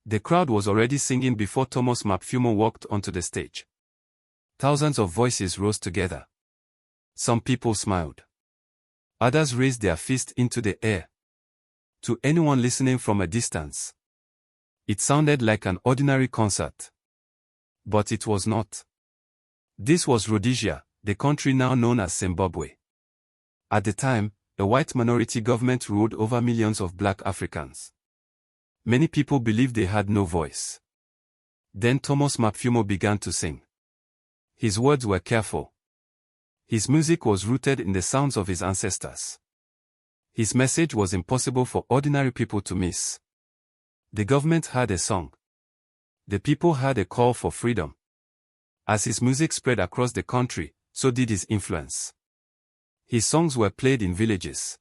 The crowd was already singing before Thomas Mapfumo walked onto the stage. Thousands of voices rose together. Some people smiled. Others raised their fists into the air. To anyone listening from a distance, it sounded like an ordinary concert. But it was not. This was Rhodesia, the country now known as Zimbabwe. At the time, a white minority government ruled over millions of black Africans. Many people believed they had no voice. Then Thomas Mapfumo began to sing. His words were careful. His music was rooted in the sounds of his ancestors. His message was impossible for ordinary people to miss. The government had a song. The people had a call for freedom. As his music spread across the country, so did his influence. His songs were played in villages,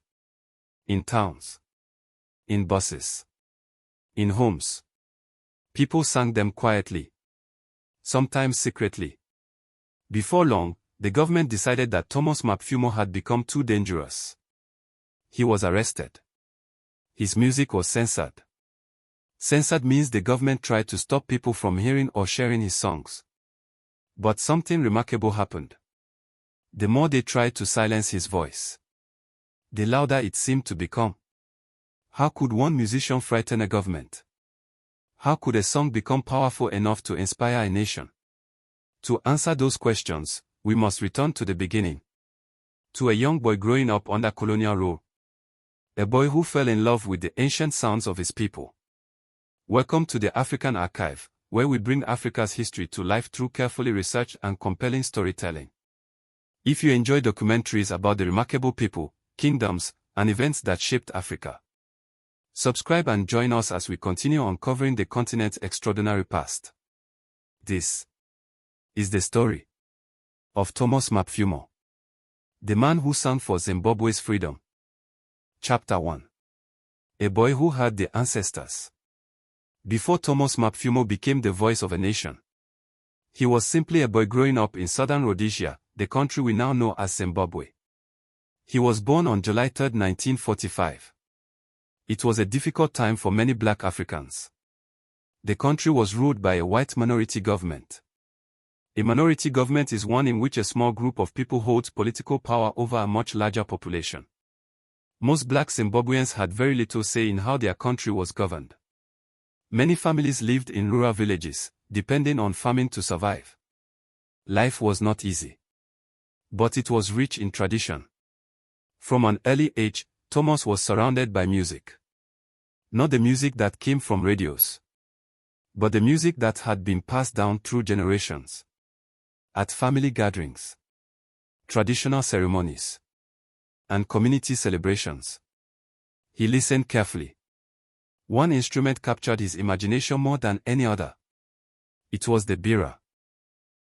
in towns, in buses, in homes. People sang them quietly, sometimes secretly. Before long, the government decided that Thomas Mapfumo had become too dangerous. He was arrested. His music was censored. Censored means the government tried to stop people from hearing or sharing his songs. But something remarkable happened. The more they tried to silence his voice, the louder it seemed to become. How could one musician frighten a government? How could a song become powerful enough to inspire a nation? To answer those questions, we must return to the beginning. To a young boy growing up under colonial rule. A boy who fell in love with the ancient sounds of his people. Welcome to the African Archive, where we bring Africa's history to life through carefully researched and compelling storytelling. If you enjoy documentaries about the remarkable people, kingdoms, and events that shaped Africa, subscribe and join us as we continue uncovering the continent's extraordinary past. This is the story of Thomas Mapfumo, the man who sang for Zimbabwe's freedom. Chapter 1. A boy who had the ancestors. Before Thomas Mapfumo became the voice of a nation, he was simply a boy growing up in southern Rhodesia, the country we now know as Zimbabwe. He was born on July 3, 1945. It was a difficult time for many black Africans. The country was ruled by a white minority government. A minority government is one in which a small group of people holds political power over a much larger population. Most black Zimbabweans had very little say in how their country was governed. Many families lived in rural villages, depending on farming to survive. Life was not easy. But it was rich in tradition. From an early age, Thomas was surrounded by music. Not the music that came from radios, but the music that had been passed down through generations. At family gatherings, traditional ceremonies, and community celebrations, he listened carefully. One instrument captured his imagination more than any other. It was the Mbira.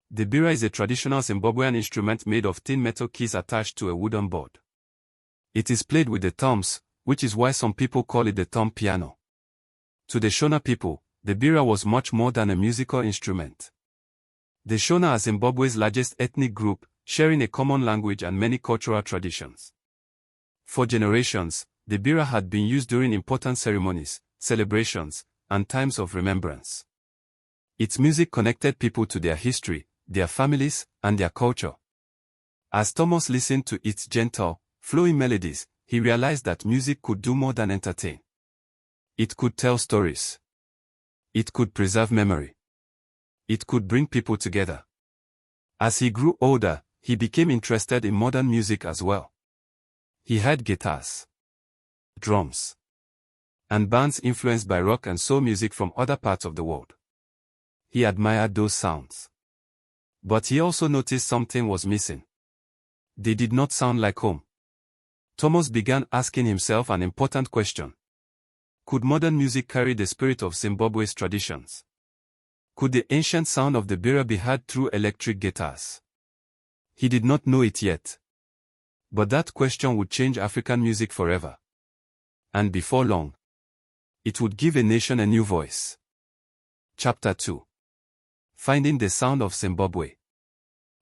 The Mbira is a traditional Zimbabwean instrument made of thin metal keys attached to a wooden board. It is played with the thumbs, which is why some people call it the thumb piano. To the Shona people, the Mbira was much more than a musical instrument. The Shona are Zimbabwe's largest ethnic group, sharing a common language and many cultural traditions. For generations, the Mbira had been used during important ceremonies, celebrations, and times of remembrance. Its music connected people to their history, their families, and their culture. As Thomas listened to its gentle, flowing melodies, he realized that music could do more than entertain. It could tell stories. It could preserve memory. It could bring people together. As he grew older, he became interested in modern music as well. He had guitars, drums, and bands influenced by rock and soul music from other parts of the world. He admired those sounds. But he also noticed something was missing. They did not sound like home. Thomas began asking himself an important question. Could modern music carry the spirit of Zimbabwe's traditions? Could the ancient sound of the Mbira be heard through electric guitars? He did not know it yet. But that question would change African music forever. And before long, it would give a nation a new voice. Chapter 2. Finding the sound of Zimbabwe.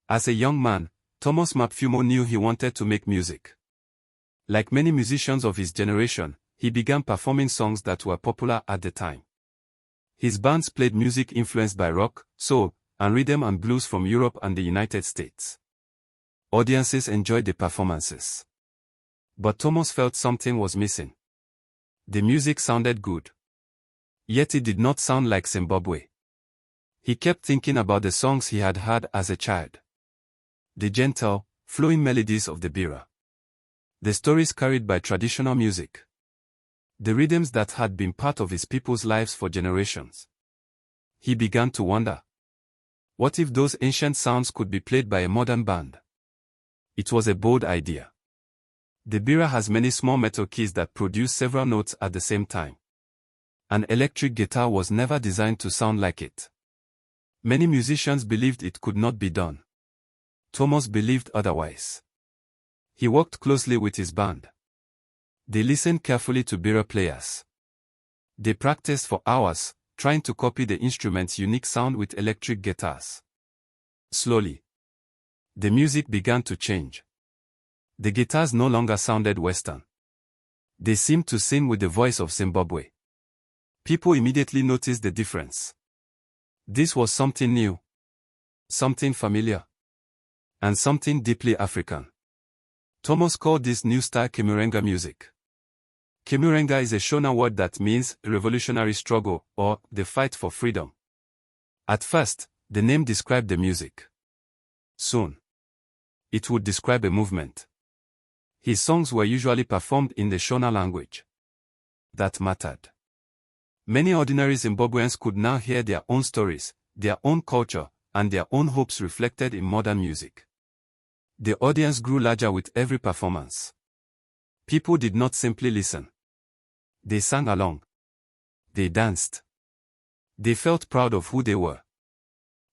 As a young man, Thomas Mapfumo knew he wanted to make music. Like many musicians of his generation, he began performing songs that were popular at the time. His bands played music influenced by rock, soul, and rhythm and blues from Europe and the United States. Audiences enjoyed the performances. But Thomas felt something was missing. The music sounded good. Yet it did not sound like Zimbabwe. He kept thinking about the songs he had heard as a child. The gentle, flowing melodies of the Mbira. The stories carried by traditional music. The rhythms that had been part of his people's lives for generations. He began to wonder. What if those ancient sounds could be played by a modern band? It was a bold idea. The Mbira has many small metal keys that produce several notes at the same time. An electric guitar was never designed to sound like it. Many musicians believed it could not be done. Thomas believed otherwise. He worked closely with his band. They listened carefully to Mbira players. They practiced for hours, trying to copy the instrument's unique sound with electric guitars. Slowly, the music began to change. The guitars no longer sounded Western. They seemed to sing with the voice of Zimbabwe. People immediately noticed the difference. This was something new, something familiar, and something deeply African. Thomas called this new style Chimurenga music. Chimurenga is a Shona word that means revolutionary struggle or the fight for freedom. At first, the name described the music. Soon, it would describe a movement. His songs were usually performed in the Shona language. That mattered. Many ordinary Zimbabweans could now hear their own stories, their own culture, and their own hopes reflected in modern music. The audience grew larger with every performance. People did not simply listen. They sang along. They danced. They felt proud of who they were.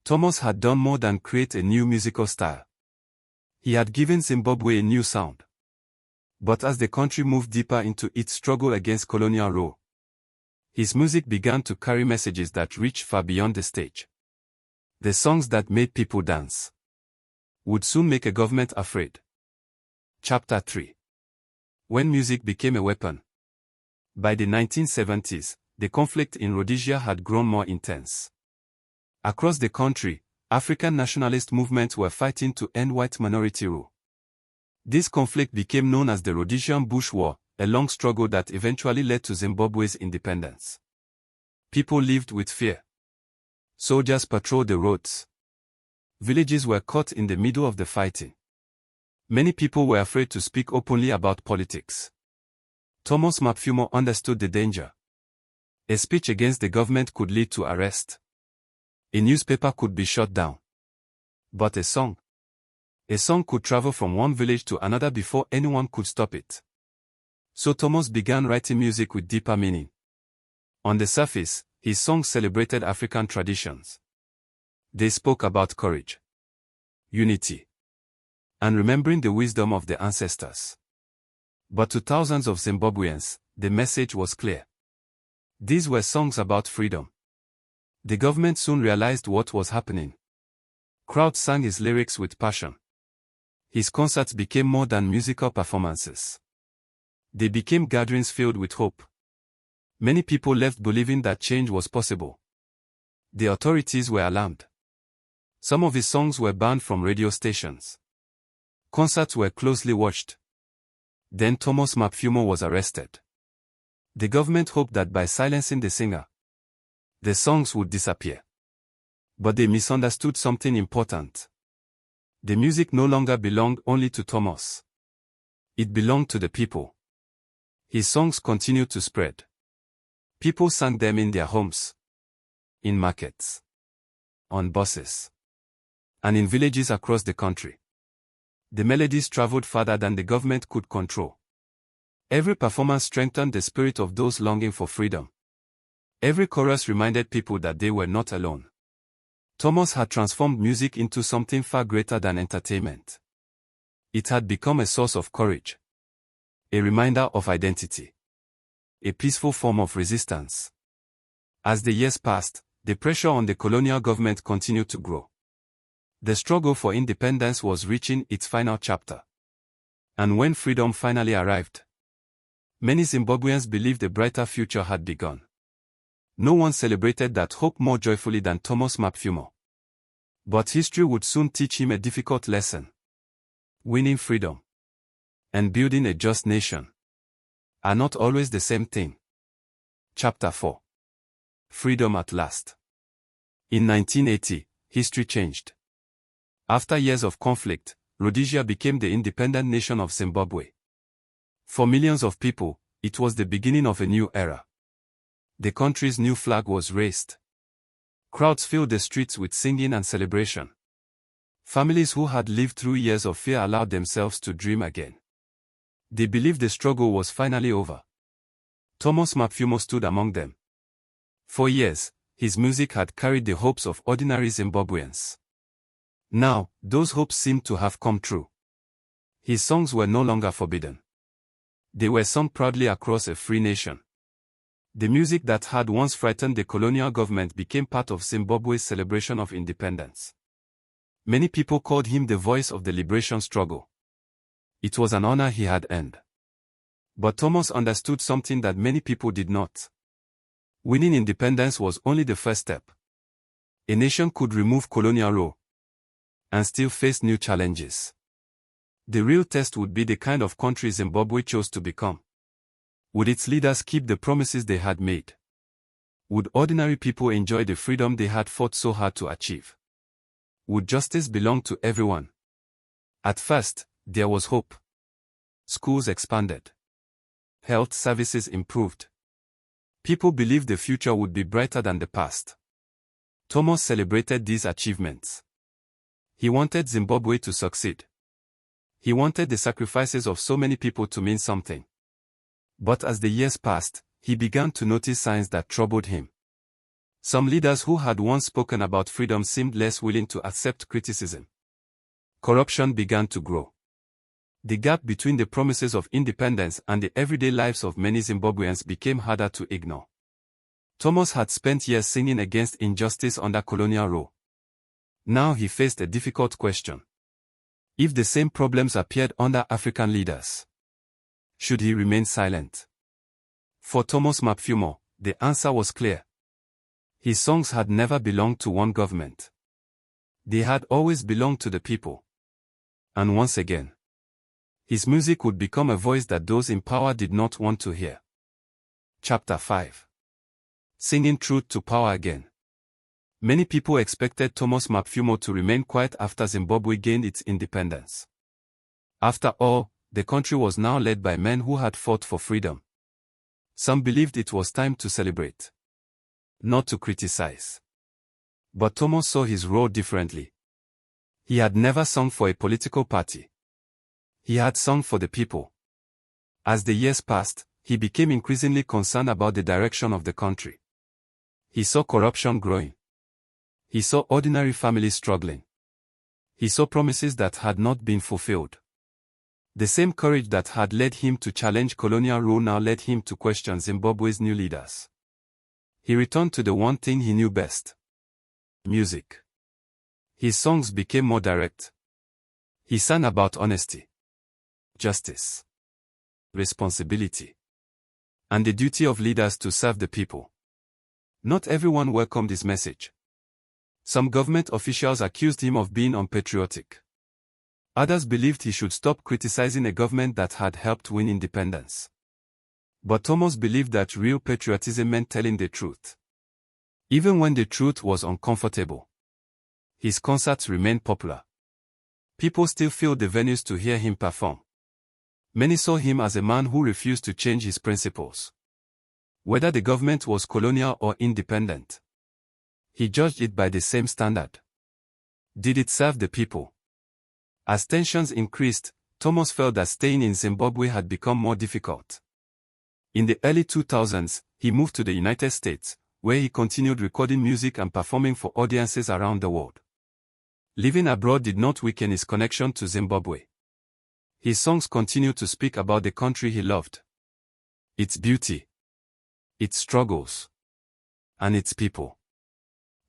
Thomas had done more than create a new musical style. He had given Zimbabwe a new sound. But as the country moved deeper into its struggle against colonial rule, his music began to carry messages that reached far beyond the stage. The songs that made people dance would soon make a government afraid. Chapter 3. When music became a weapon. By the 1970s, the conflict in Rhodesia had grown more intense. Across the country, African nationalist movements were fighting to end white minority rule. This conflict became known as the Rhodesian Bush War, a long struggle that eventually led to Zimbabwe's independence. People lived with fear. Soldiers patrolled the roads. Villages were caught in the middle of the fighting. Many people were afraid to speak openly about politics. Thomas Mapfumo understood the danger. A speech against the government could lead to arrest. A newspaper could be shut down. But a song could travel from one village to another before anyone could stop it. So Thomas began writing music with deeper meaning. On the surface, his songs celebrated African traditions. They spoke about courage, unity, and remembering the wisdom of the ancestors. But to thousands of Zimbabweans, the message was clear. These were songs about freedom. The government soon realized what was happening. Crowds sang his lyrics with passion. His concerts became more than musical performances. They became gatherings filled with hope. Many people left believing that change was possible. The authorities were alarmed. Some of his songs were banned from radio stations. Concerts were closely watched. Then Thomas Mapfumo was arrested. The government hoped that by silencing the singer, the songs would disappear. But they misunderstood something important. The music no longer belonged only to Thomas. It belonged to the people. His songs continued to spread. People sang them in their homes, in markets, on buses, and in villages across the country. The melodies traveled farther than the government could control. Every performance strengthened the spirit of those longing for freedom. Every chorus reminded people that they were not alone. Thomas had transformed music into something far greater than entertainment. It had become a source of courage, a reminder of identity, a peaceful form of resistance. As the years passed, the pressure on the colonial government continued to grow. The struggle for independence was reaching its final chapter. And when freedom finally arrived, many Zimbabweans believed a brighter future had begun. No one celebrated that hope more joyfully than Thomas Mapfumo. But history would soon teach him a difficult lesson. Winning freedom and building a just nation are not always the same thing. Chapter 4. Freedom at last. In 1980, history changed. After years of conflict, Rhodesia became the independent nation of Zimbabwe. For millions of people, it was the beginning of a new era. The country's new flag was raised. Crowds filled the streets with singing and celebration. Families who had lived through years of fear allowed themselves to dream again. They believed the struggle was finally over. Thomas Mapfumo stood among them. For years, his music had carried the hopes of ordinary Zimbabweans. Now, those hopes seemed to have come true. His songs were no longer forbidden. They were sung proudly across a free nation. The music that had once frightened the colonial government became part of Zimbabwe's celebration of independence. Many people called him the voice of the liberation struggle. It was an honor he had earned. But Thomas understood something that many people did not. Winning independence was only the first step. A nation could remove colonial rule and still face new challenges. The real test would be the kind of country Zimbabwe chose to become. Would its leaders keep the promises they had made? Would ordinary people enjoy the freedom they had fought so hard to achieve? Would justice belong to everyone? At first, there was hope. Schools expanded. Health services improved. People believed the future would be brighter than the past. Thomas celebrated these achievements. He wanted Zimbabwe to succeed. He wanted the sacrifices of so many people to mean something. But as the years passed, he began to notice signs that troubled him. Some leaders who had once spoken about freedom seemed less willing to accept criticism. Corruption began to grow. The gap between the promises of independence and the everyday lives of many Zimbabweans became harder to ignore. Thomas had spent years singing against injustice under colonial rule. Now he faced a difficult question. If the same problems appeared under African leaders, should he remain silent? For Thomas Mapfumo, the answer was clear. His songs had never belonged to one government. They had always belonged to the people. And once again, his music would become a voice that those in power did not want to hear. Chapter 5. Singing truth to power again. Many people expected Thomas Mapfumo to remain quiet after Zimbabwe gained its independence. After all, the country was now led by men who had fought for freedom. Some believed it was time to celebrate, not to criticize. But Thomas saw his role differently. He had never sung for a political party. He had sung for the people. As the years passed, he became increasingly concerned about the direction of the country. He saw corruption growing. He saw ordinary families struggling. He saw promises that had not been fulfilled. The same courage that had led him to challenge colonial rule now led him to question Zimbabwe's new leaders. He returned to the one thing he knew best: music. His songs became more direct. He sang about honesty, justice, responsibility, and the duty of leaders to serve the people. Not everyone welcomed his message. Some government officials accused him of being unpatriotic. Others believed he should stop criticizing a government that had helped win independence. But Thomas believed that real patriotism meant telling the truth, even when the truth was uncomfortable. His concerts remained popular. People still filled the venues to hear him perform. Many saw him as a man who refused to change his principles. Whether the government was colonial or independent, he judged it by the same standard. Did it serve the people? As tensions increased, Thomas felt that staying in Zimbabwe had become more difficult. In the early 2000s, he moved to the United States, where he continued recording music and performing for audiences around the world. Living abroad did not weaken his connection to Zimbabwe. His songs continued to speak about the country he loved, its beauty, its struggles, and its people.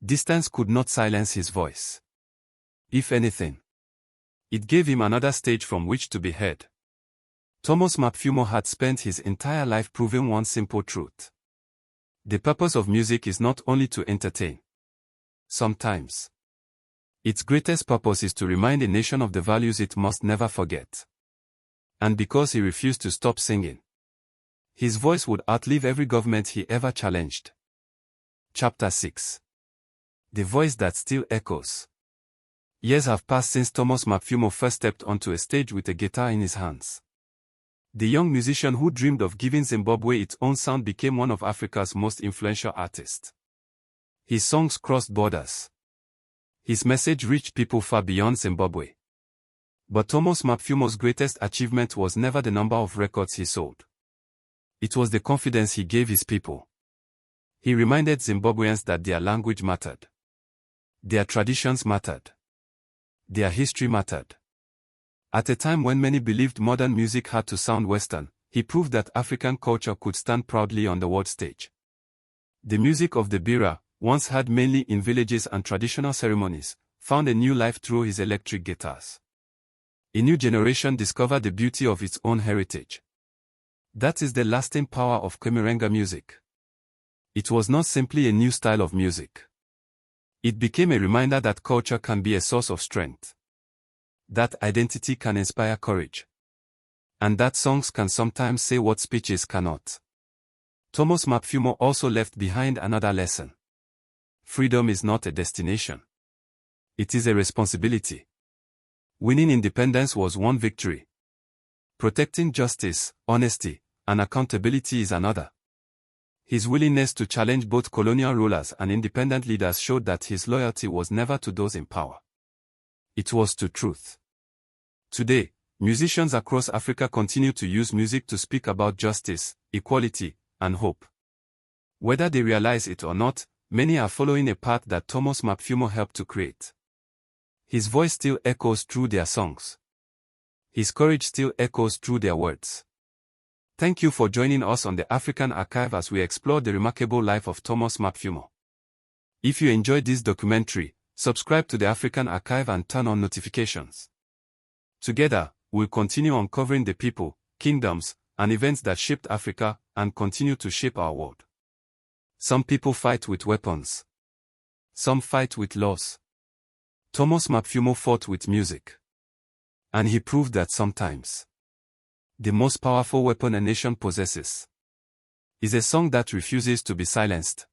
Distance could not silence his voice. If anything, it gave him another stage from which to be heard. Thomas Mapfumo had spent his entire life proving one simple truth: The purpose of music is not only to entertain. Sometimes, its greatest purpose is to remind a nation of the values it must never forget. And because he refused to stop singing, his voice would outlive every government he ever challenged. Chapter 6. The voice that still echoes. Years have passed since Thomas Mapfumo first stepped onto a stage with a guitar in his hands. The young musician who dreamed of giving Zimbabwe its own sound became one of Africa's most influential artists. His songs crossed borders. His message reached people far beyond Zimbabwe. But Thomas Mapfumo's greatest achievement was never the number of records he sold. It was the confidence he gave his people. He reminded Zimbabweans that their language mattered. Their traditions mattered. Their history mattered. At a time when many believed modern music had to sound Western, he proved that African culture could stand proudly on the world stage. The music of the Mbira, once heard mainly in villages and traditional ceremonies, found a new life through his electric guitars. A new generation discovered the beauty of its own heritage. That is the lasting power of Chimurenga music. It was not simply a new style of music. It became a reminder that culture can be a source of strength. That identity can inspire courage. And that songs can sometimes say what speeches cannot. Thomas Mapfumo also left behind another lesson. Freedom is not a destination. It is a responsibility. Winning independence was one victory. Protecting justice, honesty, and accountability is another. His willingness to challenge both colonial rulers and independent leaders showed that his loyalty was never to those in power. It was to truth. Today, musicians across Africa continue to use music to speak about justice, equality, and hope. Whether they realize it or not, many are following a path that Thomas Mapfumo helped to create. His voice still echoes through their songs. His courage still echoes through their words. Thank you for joining us on the African Archive as we explore the remarkable life of Thomas Mapfumo. If you enjoyed this documentary, subscribe to the African Archive and turn on notifications. Together, we'll continue uncovering the people, kingdoms, and events that shaped Africa and continue to shape our world. Some people fight with weapons. Some fight with laws. Thomas Mapfumo fought with music. And he proved that sometimes the most powerful weapon a nation possesses is a song that refuses to be silenced.